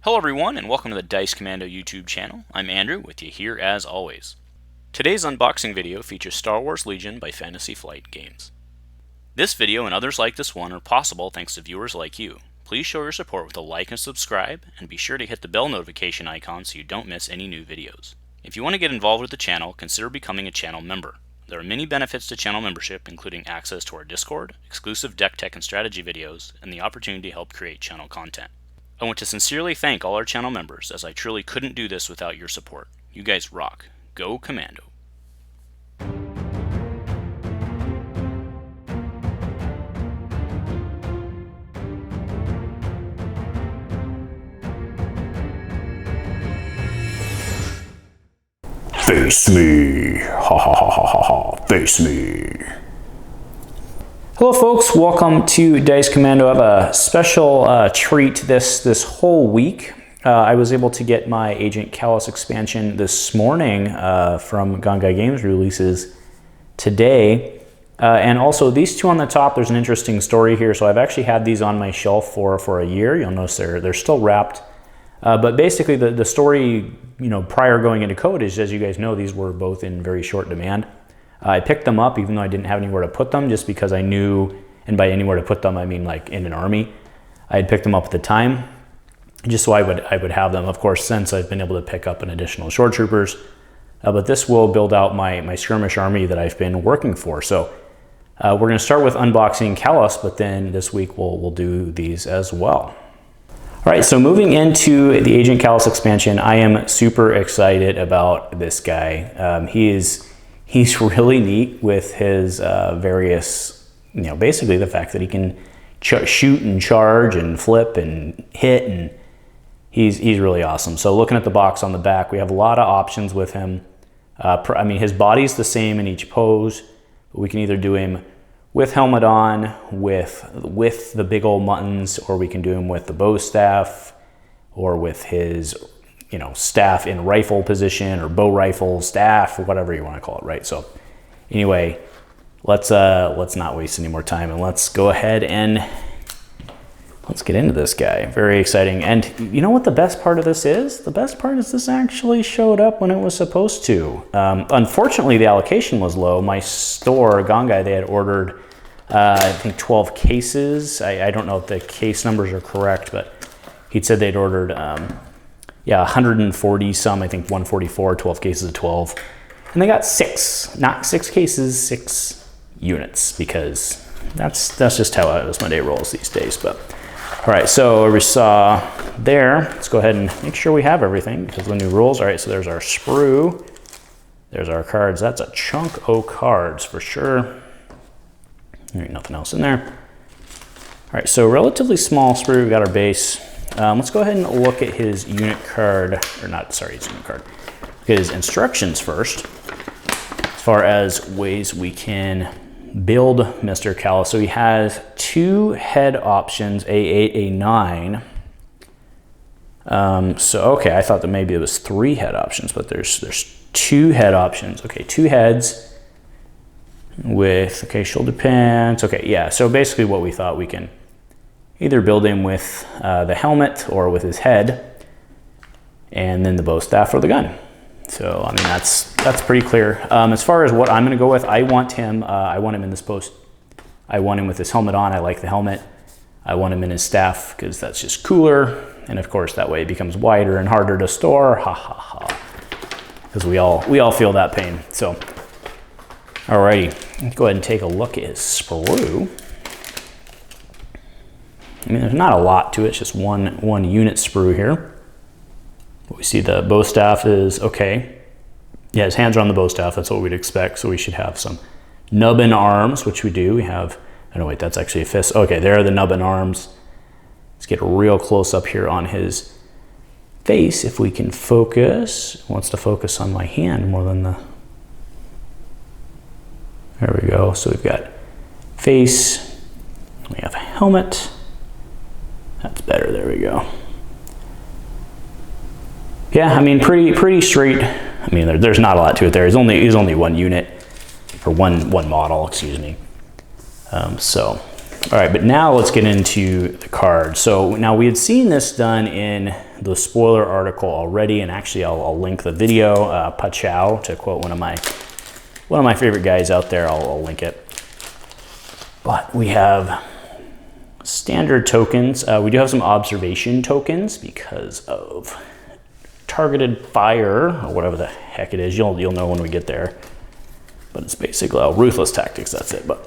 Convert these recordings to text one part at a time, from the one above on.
Hello everyone and welcome to the Dice Commando YouTube channel. I'm Andrew with you here as always. Today's unboxing video features Star Wars Legion by Fantasy Flight Games. This video and others like this one are possible thanks to viewers like you. Please show your support with a like and subscribe, and be sure to hit the bell notification icon so you don't miss any new videos. If you want to get involved with the channel, consider becoming a channel member. There are many benefits to channel membership, including access to our Discord, exclusive deck tech and strategy videos, and the opportunity to help create channel content. I want to sincerely thank all our channel members, as I truly couldn't do this without your support. You guys rock. Go Commando. Face me, ha ha ha ha ha ha, face me. Hello folks, welcome to Dice Commando. I have a special treat this whole week. I was able to get my Agent Kallus expansion this morning from Gongai Games, releases today. And also these two on the top, there's an interesting story here. So I've actually had these on my shelf for a year. You'll notice they're still wrapped. But basically the story, prior going into code is, as you guys know, these were both in very short demand. I picked them up even though I didn't have anywhere to put them, just because I knew, and by anywhere to put them, I mean like in an army. I had picked them up at the time, just so I would have them. Of course, since I've been able to pick up an additional shore troopers, but this will build out my skirmish army that I've been working for. So we're going to start with unboxing Kallus, but then this week we'll do these as well. All right, so moving into the Agent Kallus expansion, I am super excited about this guy. He's really neat with his various, basically the fact that he can shoot and charge and flip and hit, and he's really awesome. So looking at the box on the back, we have a lot of options with him. His body's the same in each pose, but we can either do him with helmet on, with the big old muttons, or we can do him with the bow staff, or with his staff in rifle position, or bow rifle staff, or whatever you want to call it, right? So anyway, let's not waste any more time, and let's go ahead and let's get into this guy. Very exciting. And you know what the best part of this is? The best part is this actually showed up when it was supposed to. Unfortunately, the allocation was low. My store, Gongai, they had ordered I think 12 cases. I don't know if the case numbers are correct, but he'd said they'd ordered 140 some, I think 144, 12 cases of 12. And they got 6, not 6 cases, 6 units, because that's just how Asmodee rolls these days. But all right, so we saw there, let's go ahead and make sure we have everything, because the new rules. All right, so there's our sprue, there's our cards. That's a chunk of cards for sure. There ain't nothing else in there. All right, so relatively small sprue. We've got our base. Let's go ahead and look at his unit card, or not, sorry, his unit card. Look at his instructions first, as far as ways we can build Mr. Kallus. So he has 2 head options, A8, A9. Okay, I thought that maybe it was 3 head options, but there's 2 head options. Okay, 2 heads with, shoulder pants. Okay, yeah, so basically what we thought, we can either build him with the helmet or with his head, and then the bow staff or the gun. So, I mean, that's pretty clear. As far as what I'm gonna go with, I want him in this post. I want him with his helmet on. I like the helmet. I want him in his staff, because that's just cooler. And of course, that way it becomes wider and harder to store. Ha ha ha. Because we all feel that pain. So, alrighty, let's go ahead and take a look at his sprue. I mean, there's not a lot to it. It's just one unit sprue here. We see the bow staff is okay. Yeah, his hands are on the bow staff. That's what we'd expect. So we should have some nubbin arms, which we do. We have, oh no, wait, that's actually a fist. Okay, there are the nubbin arms. Let's get a real close up here on his face, if we can focus. It wants to focus on my hand more than the, there we go. So we've got face, we have a helmet. That's better, there we go. Yeah, I mean, pretty straight. I mean, there's not a lot to it there. He's only one unit, or one model, excuse me. All right, but now let's get into the card. So now we had seen this done in the spoiler article already, and actually I'll link the video, Pachow, to quote one of my favorite guys out there. I'll link it. But we have standard tokens. We do have some observation tokens because of targeted fire, or whatever the heck it is. You'll know when we get there. But it's basically ruthless tactics, that's it. But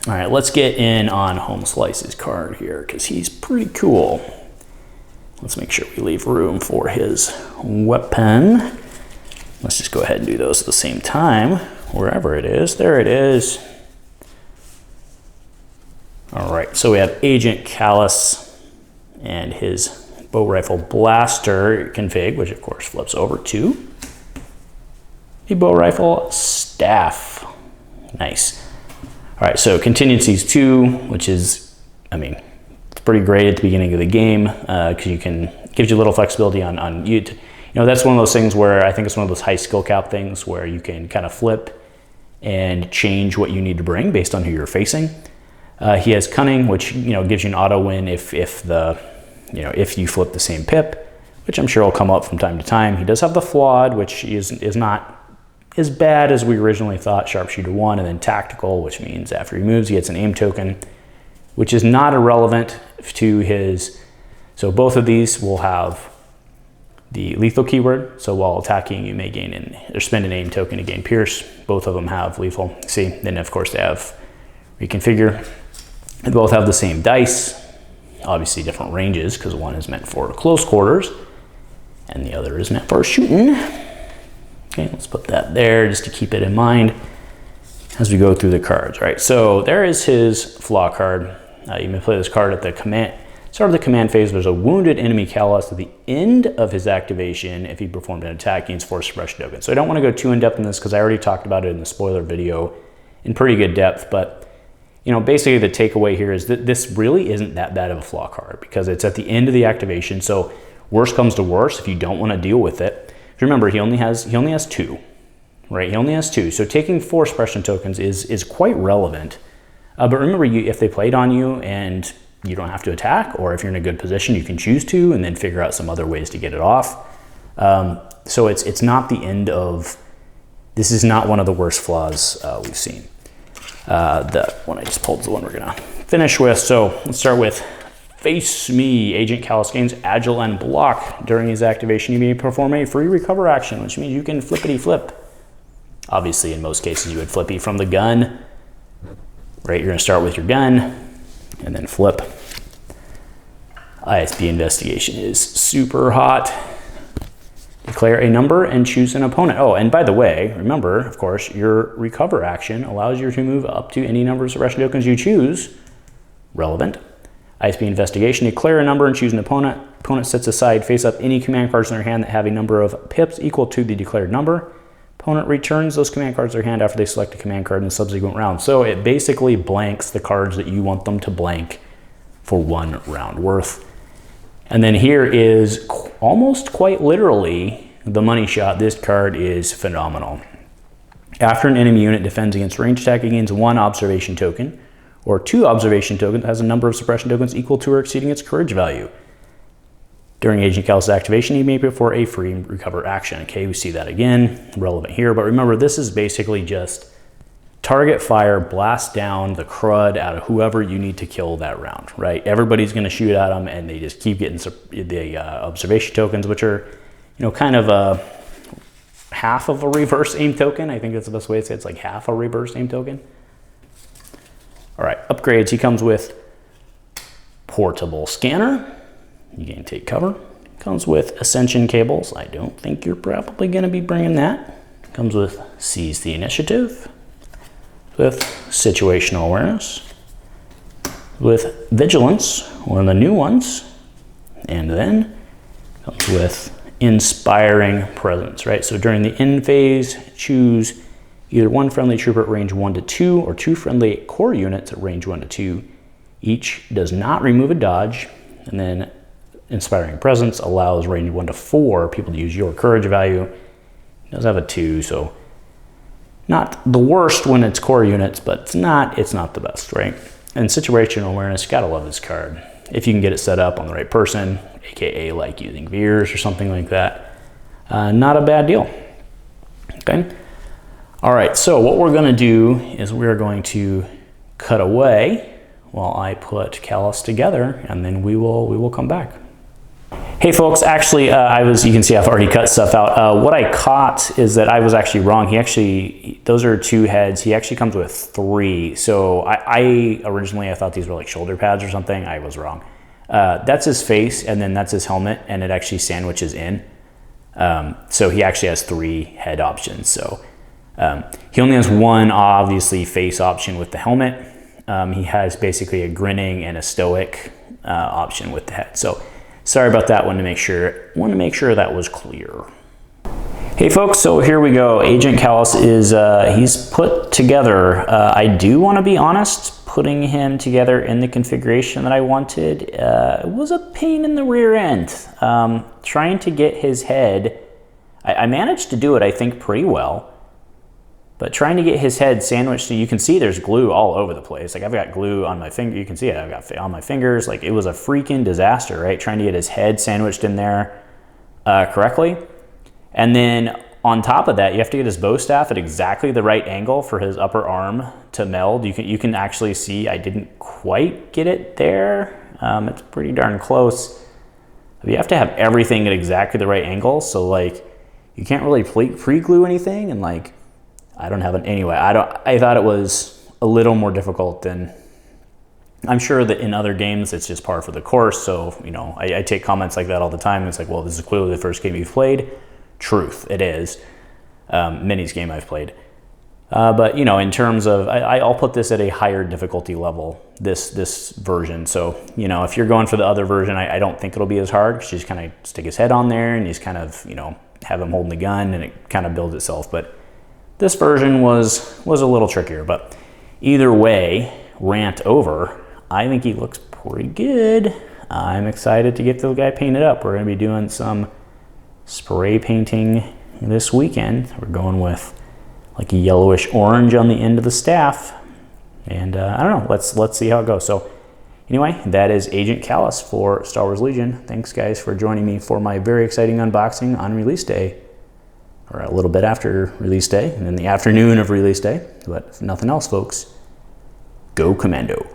all right, let's get in on Home Slice's card here, because he's pretty cool. Let's make sure we leave room for his weapon. Let's just go ahead and do those at the same time, wherever it is. There it is. All right, so we have Agent Kallus and his bow rifle blaster config, which of course flips over to the bow rifle staff. Nice. All right, so contingencies 2, which is, I mean, it's pretty great at the beginning of the game, because gives you a little flexibility on you. You know, that's one of those things where I think it's one of those high skill cap things where you can kind of flip and change what you need to bring based on who you're facing. He has cunning, which, you know, gives you an auto win if you flip the same pip, which I'm sure will come up from time to time. He does have the flawed, which is not as bad as we originally thought, sharpshooter 1, and then tactical, which means after he moves, he gets an aim token, which is not irrelevant to his. So both of these will have the lethal keyword. So while attacking, you may gain or spend an aim token to gain pierce. Both of them have lethal. See, then of course they have reconfigure. They both have the same dice, obviously different ranges, because one is meant for close quarters and the other is meant for shooting. Okay, let's put that there just to keep it in mind as we go through the cards, right? So there is his flaw card. You may play this card at the start of the command phase. There's a wounded enemy Kallus at the end of his activation if he performed an attack against force suppression token. So I don't want to go too in depth in this because I already talked about it in the spoiler video in pretty good depth, but you know, basically the takeaway here is that this really isn't that bad of a flaw card because it's at the end of the activation. So worst comes to worst, if you don't want to deal with it, remember he only has 2, right? He only has 2. So taking 4 suppression tokens is quite relevant. But remember, if they played on you and you don't have to attack, or if you're in a good position, you can choose to and then figure out some other ways to get it off. So it's not the end of. This is not one of the worst flaws we've seen. The one I just pulled is the one we're gonna finish with. So let's start with Face Me. Agent Kallus gains agile and block. During his activation, you may perform a free recover action, which means you can flippity flip. Obviously, in most cases, you would flippy from the gun. Right, you're gonna start with your gun and then flip. ISB investigation is super hot. Declare a number and choose an opponent. Oh, and by the way, remember, of course, your recover action allows you to move up to any number of suppression tokens you choose. Relevant. ISB investigation, declare a number and choose an opponent. Opponent sets aside face up any command cards in their hand that have a number of pips equal to the declared number. Opponent returns those command cards to their hand after they select a command card in the subsequent round. So it basically blanks the cards that you want them to blank for 1 round worth. And then here is almost quite literally the money shot. This card is phenomenal. After an enemy unit defends against ranged attack, it gains 1 observation token or 2 observation tokens that has a number of suppression tokens equal to or exceeding its courage value. During Agent Kallus' activation, you may perform a free recover action. Okay, we see that again, relevant here. But remember, this is basically just target fire, blast down the crud out of whoever you need to kill that round, right? Everybody's going to shoot at them, and they just keep getting the observation tokens, which are, you know, kind of a half of a reverse aim token. I think that's the best way to say it. It's like half a reverse aim token. All right, upgrades. He comes with portable scanner. You can take cover. Comes with ascension cables. I don't think you're probably going to be bringing that. Comes with seize the initiative. With situational awareness, with vigilance, one of the new ones, and then comes with inspiring presence, right? So during the end phase, choose either 1 friendly trooper at range 1 to 2 or 2 friendly core units at range 1 to 2. Each does not remove a dodge, and then inspiring presence allows range 1 to 4 people to use your courage value. It does have a 2, so not the worst when it's core units, but it's not the best, right? And situational awareness, gotta love this card. If you can get it set up on the right person, aka like using veers or something like that. Not a bad deal. Okay. All right, so what we're going to do is we're going to cut away while I put Kallus together, and then we will come back. Hey folks, actually, you can see I've already cut stuff out. What I caught is that I was actually wrong. Those are 2 heads. He actually comes with 3. So I originally thought these were like shoulder pads or something. I was wrong. That's his face, and then that's his helmet, and it actually sandwiches in. So he actually has 3 head options. So he only has 1, obviously, face option with the helmet. He has basically a grinning and a stoic option with the head. So sorry about that. Want to make sure that was clear. Hey folks, so here we go. Agent Kallus is he's put together. I do want to be honest, putting him together in the configuration that I wanted it was a pain in the rear end. Trying to get his head, I managed to do it, I think, pretty well. But trying to get his head sandwiched, so you can see there's glue all over the place. Like I've got glue on my finger. You can see it. I've got on my fingers. Like it was a freaking disaster, right? Trying to get his head sandwiched in there correctly. And then on top of that, you have to get his bow staff at exactly the right angle for his upper arm to meld. You can actually see I didn't quite get it there. It's pretty darn close. You have to have everything at exactly the right angle. So like you can't really pre-glue anything, and like I don't have an, anyway, I thought it was a little more difficult than, I'm sure that in other games it's just par for the course. So, you know, I take comments like that all the time. It's like, well, this is clearly the first game you've played. Truth, it is. Minis game I've played. But, you know, in terms of, I'll put this at a higher difficulty level, this version. So, you know, if you're going for the other version, I don't think it'll be as hard, because you just kind of stick his head on there and you just kind of, you know, have him holding the gun and it kind of builds itself. But this version was a little trickier. But either way, rant over, I think he looks pretty good. I'm excited to get the guy painted up. We're going to be doing some spray painting this weekend. We're going with like a yellowish orange on the end of the staff. And I don't know, let's see how it goes. So anyway, that is Agent Kallus for Star Wars Legion. Thanks guys for joining me for my very exciting unboxing on release day, or a little bit after release day, and then the afternoon of release day. But if nothing else, folks, go Commando.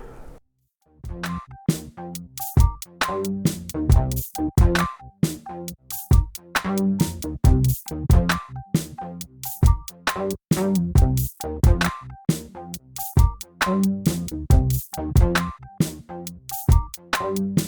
Thank you.